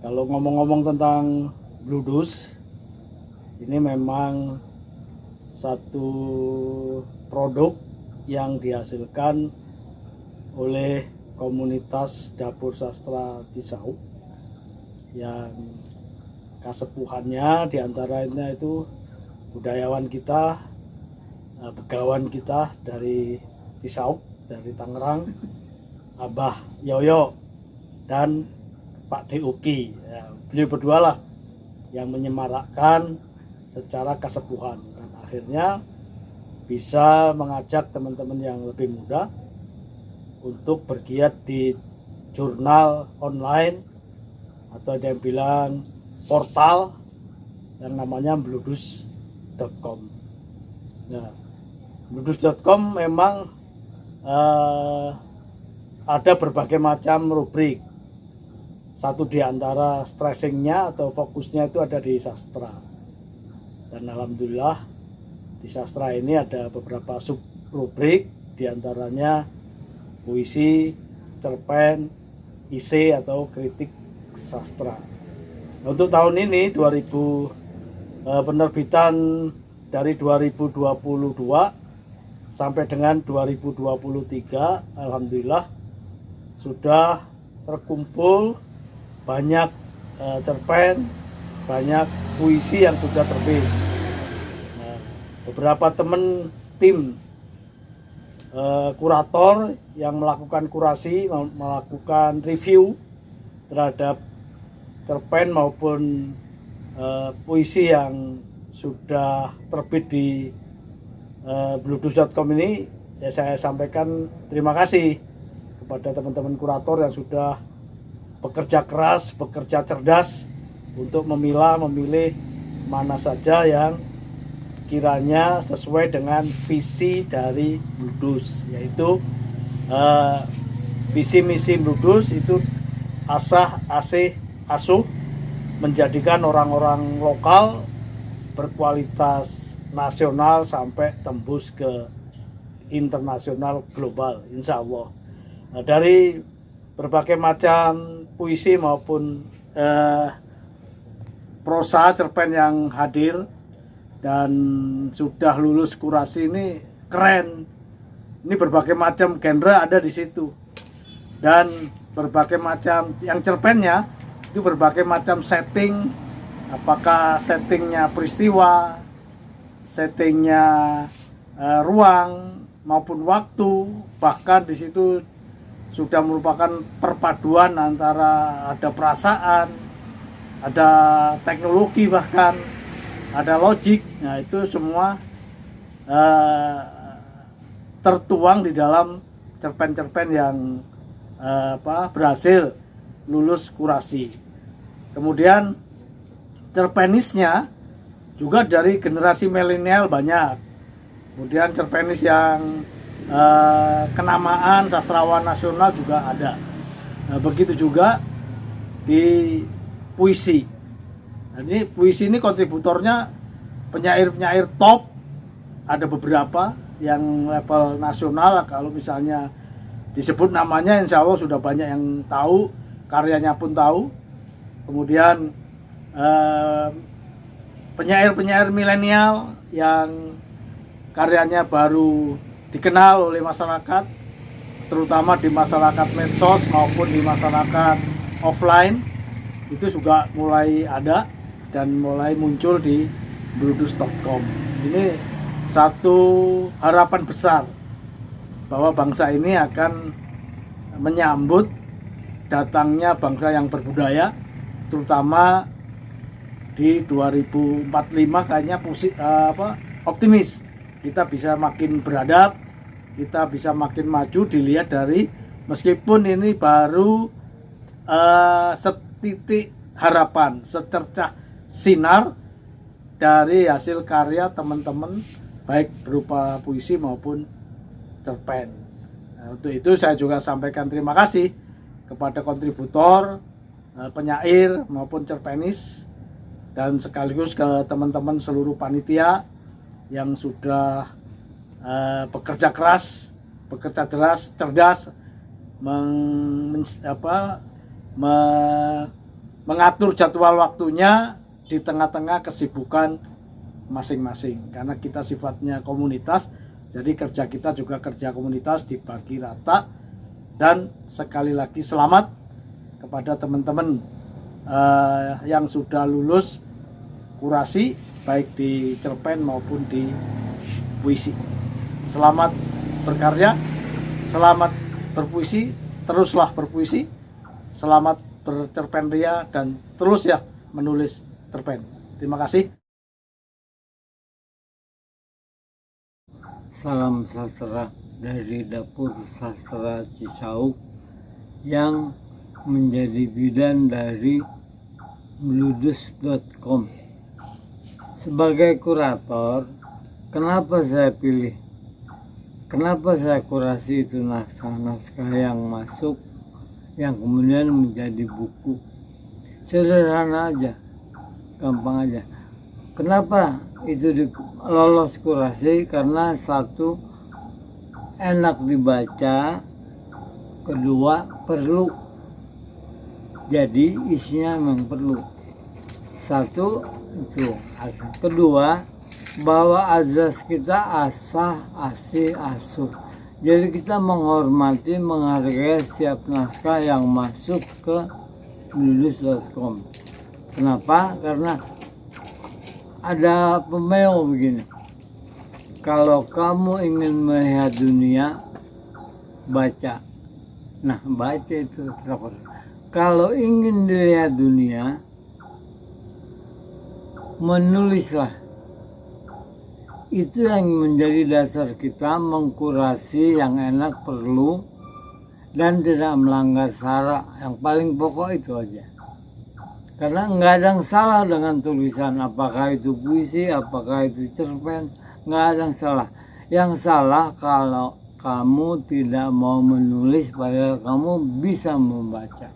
Kalau ngomong-ngomong tentang Bluedus, ini memang satu produk yang dihasilkan oleh komunitas dapur sastra Tisau yang kasepuhannya diantaranya itu budayawan kita, begawan kita dari Tisau, dari Tangerang, Abah Yoyo dan Pak Deuki. Ya, beliau berdua lah yang menyemarakkan secara kasepuhan, dan akhirnya bisa mengajak teman-teman yang lebih muda untuk bergiat di jurnal online atau ada yang bilang portal yang namanya bluedus.com. Nah, bluedus.com memang ada berbagai macam rubrik. Satu di antara stressingnya atau fokusnya itu ada di sastra. Dan alhamdulillah di sastra ini ada beberapa sub rubrik, di antaranya puisi, cerpen, isi atau kritik sastra. Nah, untuk tahun ini penerbitan dari 2022 sampai dengan 2023 alhamdulillah sudah terkumpul banyak cerpen, banyak puisi yang sudah terbit. Nah, beberapa tim kurator yang melakukan kurasi, melakukan review terhadap cerpen maupun puisi yang sudah terbit di bluedus.com ini, ya saya sampaikan terima kasih kepada teman-teman kurator yang sudah bekerja keras, bekerja cerdas untuk memilih mana saja yang kiranya sesuai dengan visi dari Bluedus, yaitu visi misi Bluedus itu asah asih asuh menjadikan orang-orang lokal berkualitas nasional sampai tembus ke internasional global, insya Allah. Nah, dari berbagai macam puisi maupun prosa cerpen yang hadir dan sudah lulus kurasi ini keren. Ini berbagai macam genre ada di situ, dan berbagai macam yang cerpennya itu berbagai macam setting, apakah settingnya peristiwa, settingnya ruang maupun waktu, bahkan di situ sudah merupakan perpaduan antara ada perasaan, ada teknologi, bahkan ada logik. Nah, itu semua tertuang di dalam cerpen-cerpen yang berhasil lulus kurasi. Kemudian cerpenisnya juga dari generasi milenial banyak. Kemudian cerpenis yang kenamaan sastrawan nasional juga ada. Nah, begitu juga di puisi. Nah, ini puisi ini kontributornya penyair-penyair top, ada beberapa yang level nasional. Kalau misalnya disebut namanya, insya Allah sudah banyak yang tahu, karyanya pun tahu. Kemudian penyair-penyair milenial yang karyanya baru dikenal oleh masyarakat, terutama di masyarakat medsos maupun di masyarakat offline, itu juga mulai ada dan mulai muncul di bluedus.com. Ini satu harapan besar bahwa bangsa ini akan menyambut datangnya bangsa yang berbudaya, terutama di 2045 kayaknya optimis. Kita bisa makin beradab, kita bisa makin maju, dilihat dari meskipun ini baru setitik harapan, secercah sinar dari hasil karya teman-teman, baik berupa puisi maupun cerpen. Nah, untuk itu saya juga sampaikan terima kasih kepada kontributor, penyair maupun cerpenis, dan sekaligus ke teman-teman seluruh panitia yang sudah bekerja keras, bekerja cerdas mengatur jadwal waktunya di tengah-tengah kesibukan masing-masing, karena kita sifatnya komunitas, jadi kerja kita juga kerja komunitas dibagi rata. Dan sekali lagi selamat kepada teman-teman yang sudah lulus kurasi baik di cerpen maupun di puisi. Selamat berkarya, selamat berpuisi, teruslah berpuisi, selamat bercerpen ria, dan terus ya menulis cerpen. Terima kasih. Salam sastra dari Dapur Sastra Cisauk yang menjadi bidan dari meludus.com. Sebagai kurator, kenapa saya pilih? Kenapa saya kurasi itu naskah-naskah yang masuk, yang kemudian menjadi buku? Sederhana aja, gampang aja. Kenapa itu lolos kurasi? Karena satu, enak dibaca, kedua perlu. Jadi isinya memang perlu. Satu itu, kedua bahwa azas kita asah, asih, asuh. Jadi kita menghormati, menghargai setiap naskah yang masuk ke meludus.com. Kenapa? Karena ada pemeo begini. Kalau kamu ingin melihat dunia, baca. Nah, baca itu. Kalau ingin dilihat dunia, menulislah. Itu yang menjadi dasar kita mengkurasi yang enak, perlu, dan tidak melanggar syarat. Yang paling pokok itu aja. Karena nggak ada yang salah dengan tulisan, apakah itu puisi, apakah itu cerpen, nggak ada yang salah. Yang salah kalau kamu tidak mau menulis padahal kamu bisa membaca.